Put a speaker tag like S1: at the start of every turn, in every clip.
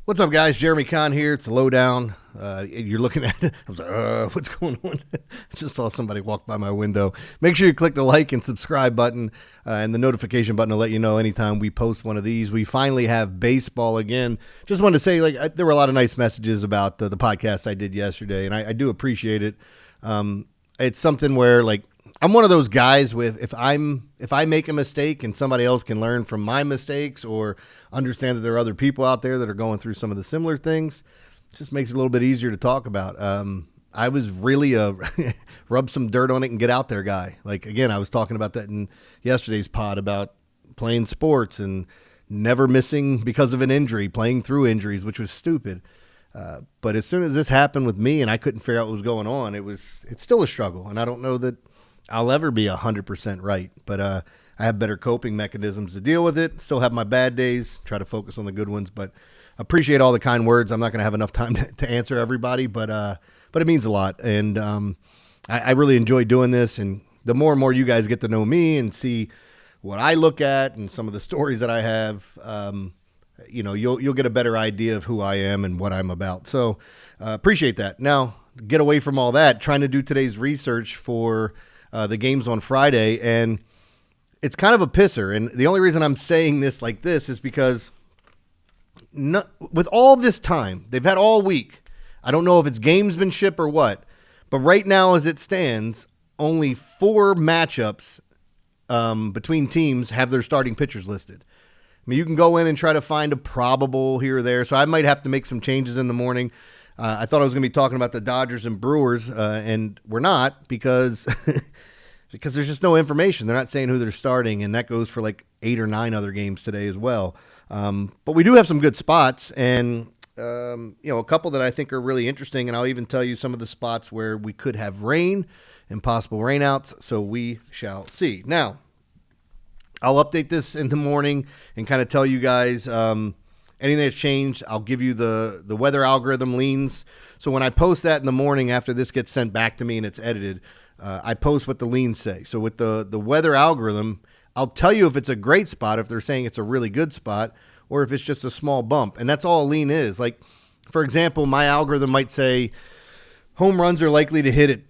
S1: What's up, guys? Jeremy Conn here. It's the Lowdown. You're looking at it. I was like, what's going on? I just saw somebody walk by my window. Make sure you click the like and subscribe button and the notification button to let you know anytime we post one of these. We finally have baseball again. Just wanted to say, there were a lot of nice messages about the podcast I did yesterday, and I do appreciate it. It's something where, I'm one of those guys with if I make a mistake and somebody else can learn from my mistakes or understand that there are other people out there that are going through some of the similar things, it just makes it a little bit easier to talk about. I was really a rub some dirt on it and get out there guy. Again, I was talking about that in yesterday's pod about playing sports and never missing because of an injury, playing through injuries, which was stupid. But as soon as this happened with me and I couldn't figure out what was going on, it's still a struggle. And I don't know that I'll ever be 100% right, but I have better coping mechanisms to deal with it. Still have my bad days, try to focus on the good ones, but appreciate all the kind words. I'm not going to have enough time to answer everybody, but it means a lot. And I really enjoy doing this. And the more and more you guys get to know me and see what I look at and some of the stories that I have, you'll get a better idea of who I am and what I'm about. So appreciate that. Now, get away from all that, trying to do today's research for the games on Friday, and it's kind of a pisser. And the only reason I'm saying this like this is because with all this time, they've had all week. I don't know if it's gamesmanship or what, but right now as it stands, only 4 matchups between teams have their starting pitchers listed. I mean, you can go in and try to find a probable here or there, so I might have to make some changes in the morning. I thought I was going to be talking about the Dodgers and Brewers, and we're not because because there's just no information. They're not saying who they're starting, and that goes for 8 or 9 other games today as well. But we do have some good spots, and a couple that I think are really interesting, and I'll even tell you some of the spots where we could have rain and possible rainouts, so we shall see. Now, I'll update this in the morning and kind of tell you guys anything that's changed. I'll give you the weather algorithm leans. So when I post that in the morning after this gets sent back to me and it's edited, I post what the leans say. So with the weather algorithm, I'll tell you if it's a great spot, if they're saying it's a really good spot, or if it's just a small bump. And that's all a lean is. For example, my algorithm might say home runs are likely to hit it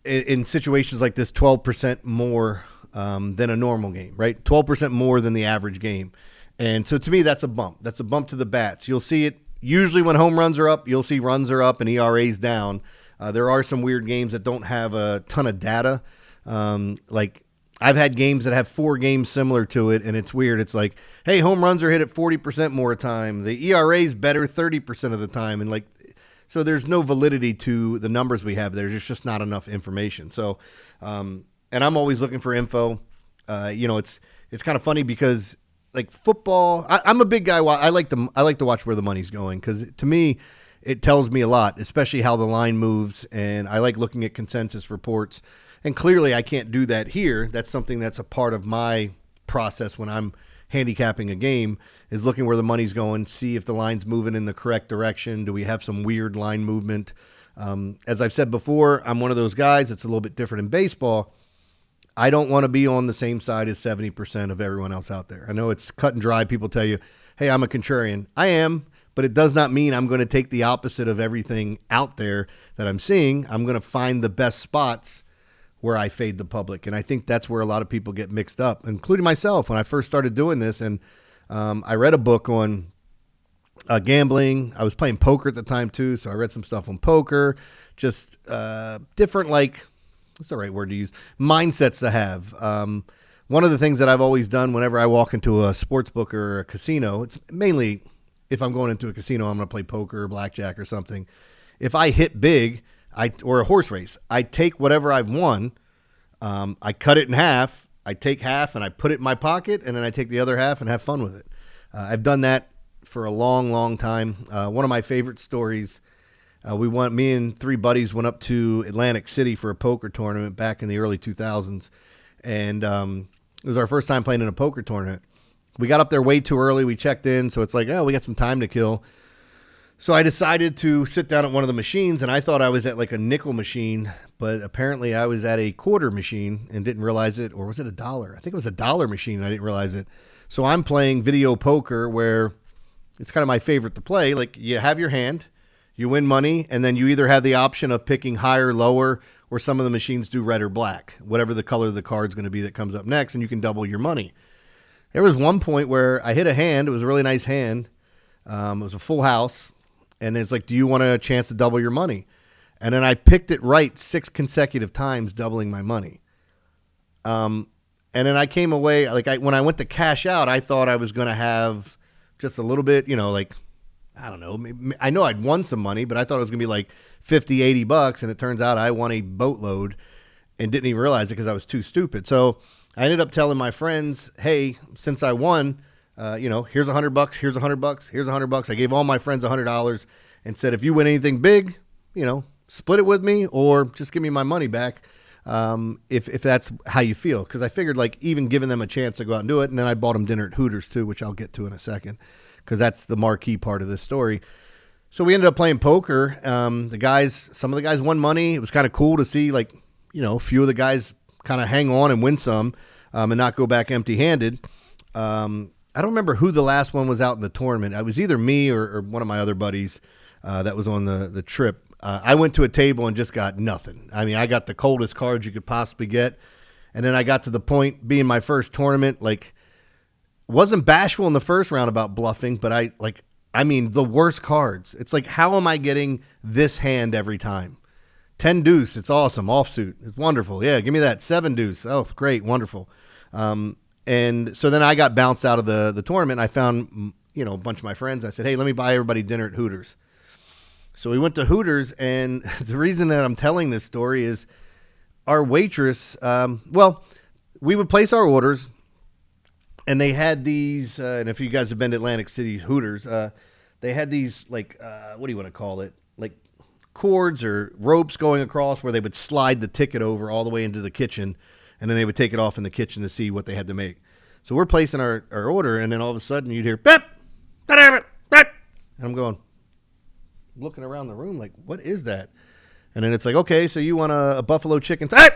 S1: in situations like this 12% more than a normal game, right? 12% more than the average game. And so to me, that's a bump. That's a bump to the bats. You'll see it usually when home runs are up. You'll see runs are up and ERA's down. There are some weird games that don't have a ton of data. I've had games that have 4 games similar to it, and it's weird. It's like, hey, home runs are hit at 40% more time. The ERA's better 30% of the time. And so there's no validity to the numbers we have there. There's just not enough information. So, and I'm always looking for info. It's kind of funny because football, I'm a big guy. I like to watch where the money's going because to me, it tells me a lot, especially how the line moves. And I like looking at consensus reports. And clearly, I can't do that here. That's something that's a part of my process when I'm handicapping a game is looking where the money's going, see if the line's moving in the correct direction. Do we have some weird line movement? As I've said before, I'm one of those guys. It's a little bit different in baseball. I don't want to be on the same side as 70% of everyone else out there. I know it's cut and dry. People tell you, hey, I'm a contrarian. I am, but it does not mean I'm going to take the opposite of everything out there that I'm seeing. I'm going to find the best spots where I fade the public. And I think that's where a lot of people get mixed up, including myself when I first started doing this. And I read a book on gambling. I was playing poker at the time too, so I read some stuff on poker, just different what's the right word to use? Mindsets to have. One of the things that I've always done whenever I walk into a sports book or a casino, it's mainly if I'm going into a casino, I'm going to play poker or blackjack or something. If I hit big, or a horse race, I take whatever I've won, I cut it in half, I take half and I put it in my pocket, and then I take the other half and have fun with it. I've done that for a long, long time. One of my favorite stories, me and 3 buddies went up to Atlantic City for a poker tournament back in the early 2000s. And it was our first time playing in a poker tournament. We got up there way too early. We checked in. So it's we got some time to kill. So I decided to sit down at one of the machines, and I thought I was at a nickel machine, but apparently I was at a quarter machine and didn't realize it. Or was it $1? I think it was $1 machine and I didn't realize it. So I'm playing video poker where it's kind of my favorite to play. Like, you have your hand, you win money, and then you either have the option of picking higher, lower, or some of the machines do red or black, whatever the color of the card's going to be that comes up next, and you can double your money. There was one point where I hit a hand. It was a really nice hand. It was a full house, and it's like, do you want a chance to double your money? And then I picked it right 6 consecutive times, doubling my money. And then I came away, like, when I went to cash out, I thought I was going to have just a little bit, like, I don't know. I know I'd won some money, but I thought it was going to be like $50, $80, and it turns out I won a boatload and didn't even realize it because I was too stupid. So I ended up telling my friends, hey, since I won, here's $100, here's $100, here's $100. I gave all my friends $100 and said, if you win anything big, split it with me or just give me my money back. If that's how you feel, because I figured, like, even giving them a chance to go out and do it. And then I bought them dinner at Hooters too, which I'll get to in a second, because that's the marquee part of this story. So we ended up playing poker. Some of the guys won money. It was kind of cool to see, like, a few of the guys kind of hang on and win some, and not go back empty-handed. I don't remember who the last one was out in the tournament. It was either me or one of my other buddies that was on the trip. I went to a table and just got nothing. I mean, I got the coldest cards you could possibly get. And then I got to the point, being my first tournament, like, wasn't bashful in the first round about bluffing, but the worst cards. It's like, how am I getting this hand every time? 10 deuce, it's awesome. Offsuit, it's wonderful. Yeah, give me that. 7 deuce. Oh, great, wonderful. And so then I got bounced out of the tournament. I found, a bunch of my friends. I said, hey, let me buy everybody dinner at Hooters. So we went to Hooters, and the reason that I'm telling this story is our waitress, we would place our orders, and they had these, and if you guys have been to Atlantic City Hooters, they had these, like, what do you want to call it? Like cords or ropes going across where they would slide the ticket over all the way into the kitchen, and then they would take it off in the kitchen to see what they had to make. So we're placing our order, and then all of a sudden you'd hear, beep, and I'm going, looking around the room like, what is that? And then it's like, okay, so you want a buffalo chicken. I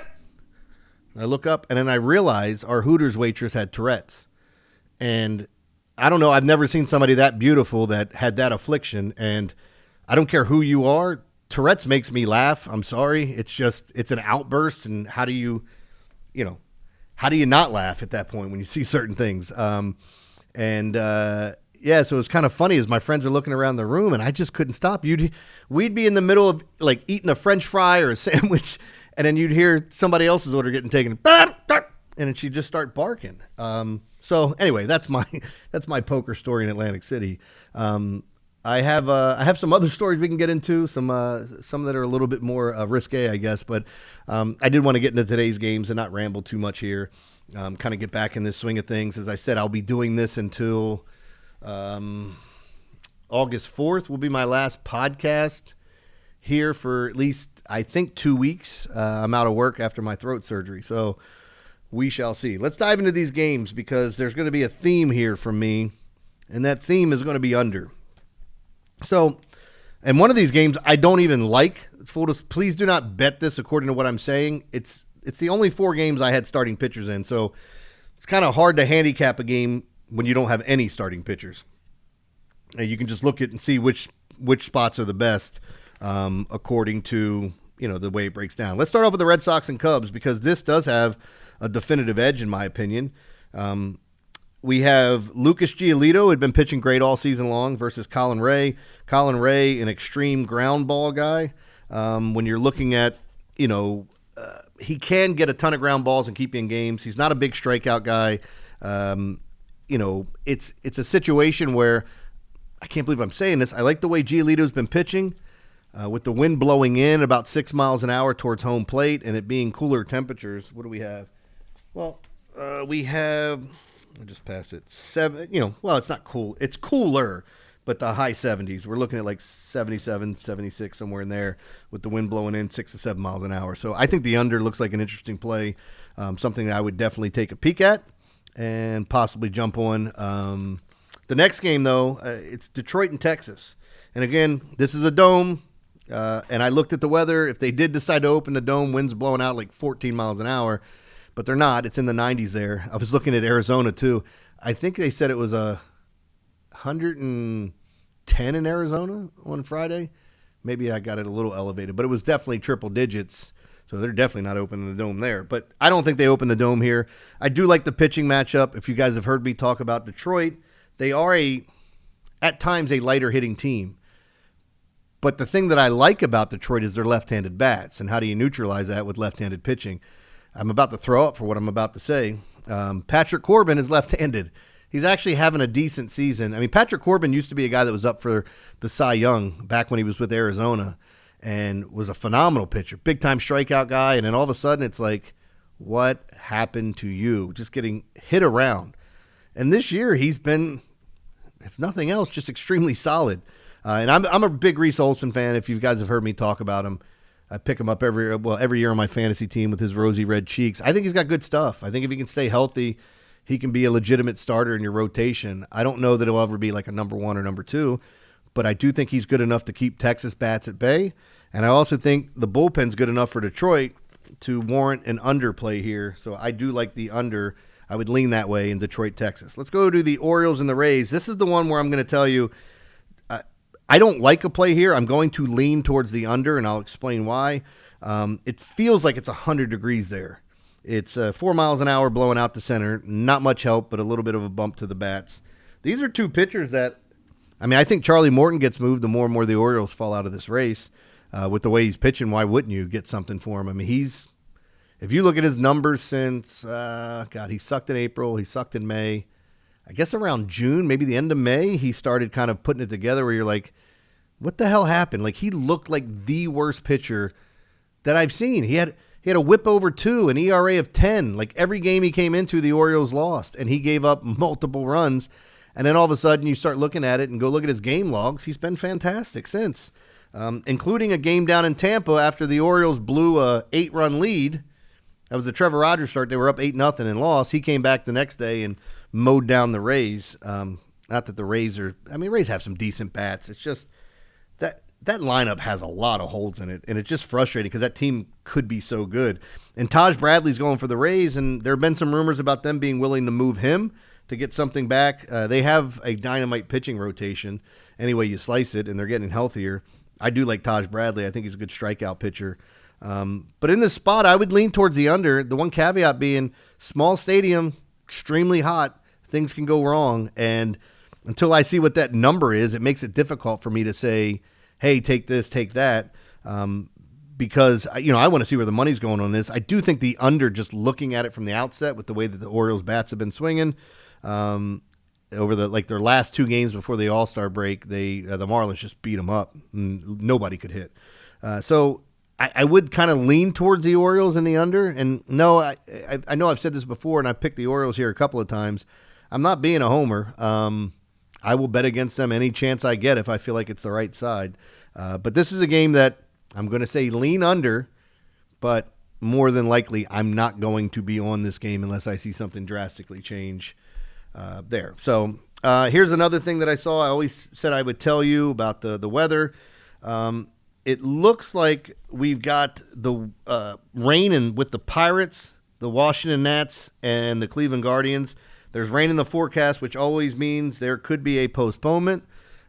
S1: look up, and then I realize our Hooters waitress had Tourette's. And I don't know, I've never seen somebody that beautiful that had that affliction. And I don't care who you are, Tourette's makes me laugh. I'm sorry. It's an outburst. And how do you not laugh at that point when you see certain things? Yeah, so it was kind of funny as my friends are looking around the room, and I just couldn't stop. We'd be in the middle of, like, eating a French fry or a sandwich, and then you'd hear somebody else's order getting taken, and then she'd just start barking. So anyway, that's my poker story in Atlantic City. I have some other stories we can get into, some that are a little bit more risque, I guess, but I did want to get into today's games and not ramble too much here. Kind of get back in this swing of things. As I said, I'll be doing this until August 4th will be my last podcast here for at least, I think, 2 weeks. I'm out of work after my throat surgery, so we shall see. Let's dive into these games because there's going to be a theme here from me, and that theme is going to be under. So, and one of these games I don't even like. Please do not bet this according to what I'm saying. It's the only 4 games I had starting pitchers in, so it's kind of hard to handicap a game when you don't have any starting pitchers. And you can just look at and see which spots are the best according to the way it breaks down. Let's start off with the Red Sox and Cubs because this does have a definitive edge in my opinion. We have Lucas Giolito, who had been pitching great all season long, versus Colin Ray. Colin Ray, an extreme ground ball guy. When you're looking at, he can get a ton of ground balls and keep you in games. He's not a big strikeout guy. It's a situation where I can't believe I'm saying this. I like the way Giolito's been pitching with the wind blowing in about 6 miles an hour towards home plate and it being cooler temperatures. What do we have? Well, we have, I just passed it, 7, it's not cool. It's cooler, but the high 70s. We're looking at like 77, 76, somewhere in there with the wind blowing in 6 to 7 miles an hour. So I think the under looks like an interesting play, something that I would definitely take a peek at and possibly jump on. The next game, though, it's Detroit and Texas. And again, this is a dome, and I looked at the weather. If they did decide to open the dome, winds blowing out like 14 miles an hour, but they're not. It's in the 90s there. I was looking at Arizona, too. I think they said it was 100 and 10 in Arizona on Friday. Maybe I got it a little elevated, but it was definitely triple digits. So they're definitely not opening the dome there. But I don't think they open the dome here. I do like the pitching matchup. If you guys have heard me talk about Detroit, they are at times a lighter hitting team. But the thing that I like about Detroit is their left-handed bats. And how do you neutralize that with left-handed pitching? I'm about to throw up for what I'm about to say. Patrick Corbin is left-handed. He's actually having a decent season. I mean, Patrick Corbin used to be a guy that was up for the Cy Young back when he was with Arizona and was a phenomenal pitcher, big-time strikeout guy. And then all of a sudden it's like, what happened to you? Just getting hit around. And this year he's been, if nothing else, just extremely solid. And I'm a big Reese Olson fan. If you guys have heard me talk about him, I pick him up every year on my fantasy team with his rosy red cheeks. I think he's got good stuff. I think if he can stay healthy, he can be a legitimate starter in your rotation. I don't know that he'll ever be like a number 1 or number 2, but I do think he's good enough to keep Texas bats at bay. And I also think the bullpen's good enough for Detroit to warrant an underplay here. So I do like the under. I would lean that way in Detroit, Texas. Let's go to the Orioles and the Rays. This is the one where I'm going to tell you I don't like a play here. I'm going to lean towards the under, and I'll explain why. It feels like it's 100 degrees there. It's 4 miles an hour blowing out the center. Not much help, but a little bit of a bump to the bats. These are two pitchers that, I think Charlie Morton gets moved the more and more the Orioles fall out of this race. With the way he's pitching, why wouldn't you get something for him? If you look at his numbers since, he sucked in April, he sucked in May. I guess around June, maybe the end of May, he started kind of putting it together where you're like, what the hell happened? Like, he looked like the worst pitcher that I've seen. He had a whip over 2, an ERA of 10. Like, every game he came into, the Orioles lost, and he gave up multiple runs. And then all of a sudden you start looking at it and go look at his game logs. He's been fantastic since, including a game down in Tampa after the Orioles blew a 8-run lead. That was the Trevor Rogers start. They were up 8-0 and lost. He came back the next day and mowed down the Rays. Not that the Rays Rays have some decent bats. It's just that lineup has a lot of holes in it, and it's just frustrating because that team could be so good. And Taj Bradley's going for the Rays, and there have been some rumors about them being willing to move him to get something back. They have a dynamite pitching rotation any way you slice it, and they're getting healthier. I do like Taj Bradley. I think he's a good strikeout pitcher. But in this spot, I would lean towards the under. The one caveat being small stadium, extremely hot. Things can go wrong. And until I see what that number is, it makes it difficult for me to say, hey, take this, take that. Because, I want to see where the money's going on this. I do think the under, just looking at it from the outset with the way that the Orioles bats have been swinging, over their last 2 games before the All-Star break, the Marlins just beat them up. Nobody could hit. So I would kind of lean towards the Orioles in the under. And no, I know I've said this before, and I've picked the Orioles here a couple of times. I'm not being a homer. I will bet against them any chance I get if I feel like it's the right side. But this is a game that I'm going to say lean under, but more than likely I'm not going to be on this game unless I see something drastically change there. So here's another thing that I saw. I always said I would tell you about the weather. It looks like we've got the rain with the Pirates, the Washington Nats, and the Cleveland Guardians. There's rain in the forecast, which always means there could be a postponement.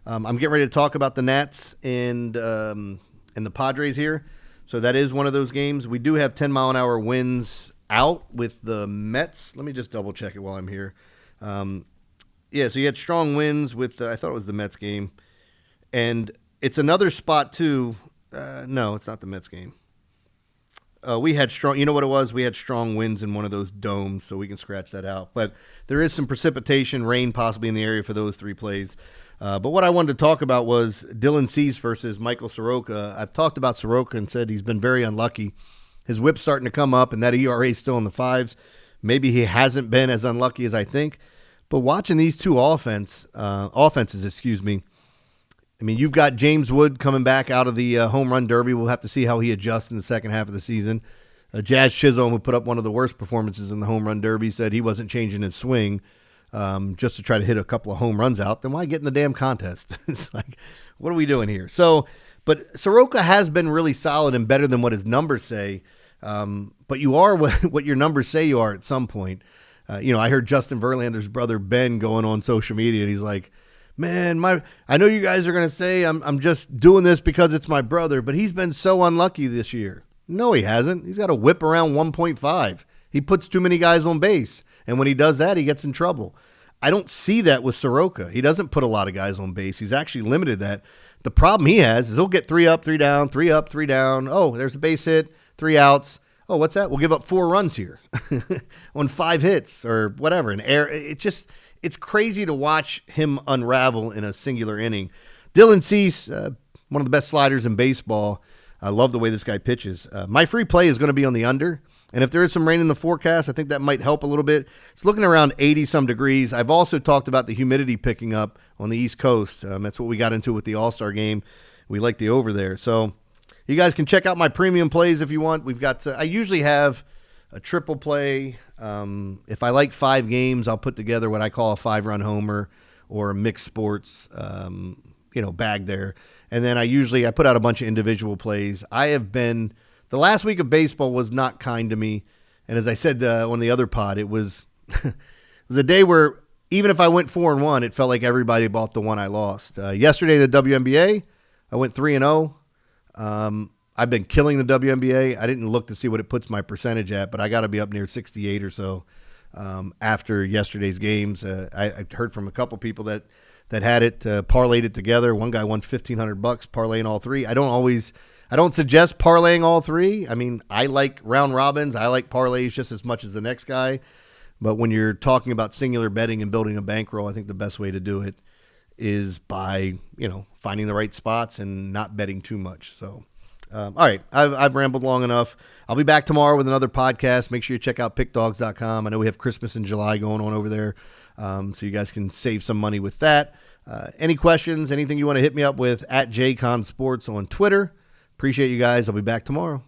S1: I'm getting ready to talk about the Nats and the Padres here. So that is one of those games. We do have 10-mile-an-hour winds out with the Mets. Let me just double-check it while I'm here. So you had strong winds with, I thought it was the Mets game. And it's another spot, too. No, it's not the Mets game. We had strong, you know what it was? We had strong winds in one of those domes, so we can scratch that out. But there is some precipitation, rain possibly in the area for those 3 plays. But what I wanted to talk about was Dylan Cease versus Michael Soroka. I've talked about Soroka and said he's been very unlucky. His whip's starting to come up, and that ERA is still in the 5s. Maybe he hasn't been as unlucky as I think. But watching these two offenses, you've got James Wood coming back out of the home run derby. We'll have to see how he adjusts in the second half of the season. Jazz Chisholm, who put up one of the worst performances in the home run derby, said he wasn't changing his swing just to try to hit a couple of home runs out. Then why get in the damn contest? It's like, what are we doing here? But Soroka has been really solid and better than what his numbers say. But you are what your numbers say you are at some point. I heard Justin Verlander's brother Ben going on social media, and he's like, man, I know you guys are going to say I'm just doing this because it's my brother, but he's been so unlucky this year. No, he hasn't. He's got a whip around 1.5. He puts too many guys on base, and when he does that, he gets in trouble. I don't see that with Soroka. He doesn't put a lot of guys on base. He's actually limited that. The problem he has is he'll get 3 up, 3 down, 3 up, 3 down. Oh, there's a base hit, 3 outs. Oh, what's that? We'll give up 4 runs here on 5 hits or whatever. An error. It's crazy to watch him unravel in a singular inning. Dylan Cease, one of the best sliders in baseball. I love the way this guy pitches. My free play is going to be on the under. And if there is some rain in the forecast, I think that might help a little bit. It's looking around 80-some degrees. I've also talked about the humidity picking up on the East Coast. That's what we got into with the All-Star game. We like the over there. So you guys can check out my premium plays if you want. We've got I usually have a triple play. If I like 5 games, I'll put together what I call a 5-run homer or a mixed sports bag there. And then I put out a bunch of individual plays. The last week of baseball was not kind to me. And as I said on the other pod, it was it was a day where even if I went 4-1, it felt like everybody bought the one I lost. Yesterday, the WNBA, I went 3-0. I've been killing the WNBA. I didn't look to see what it puts my percentage at, but I got to be up near 68 or so after yesterday's games. I heard from a couple people that had it, parlayed it together. One guy won $1,500 parlaying all 3. I don't suggest parlaying all 3. I mean, I like round robins. I like parlays just as much as the next guy. But when you're talking about singular betting and building a bankroll, I think the best way to do it is by, finding the right spots and not betting too much. So, all right, I've rambled long enough. I'll be back tomorrow with another podcast. Make sure you check out pickdawgz.com. I know we have Christmas in July going on over there, so you guys can save some money with that. Any questions, anything you want to hit me up with, @JConnSports on Twitter. Appreciate you guys. I'll be back tomorrow.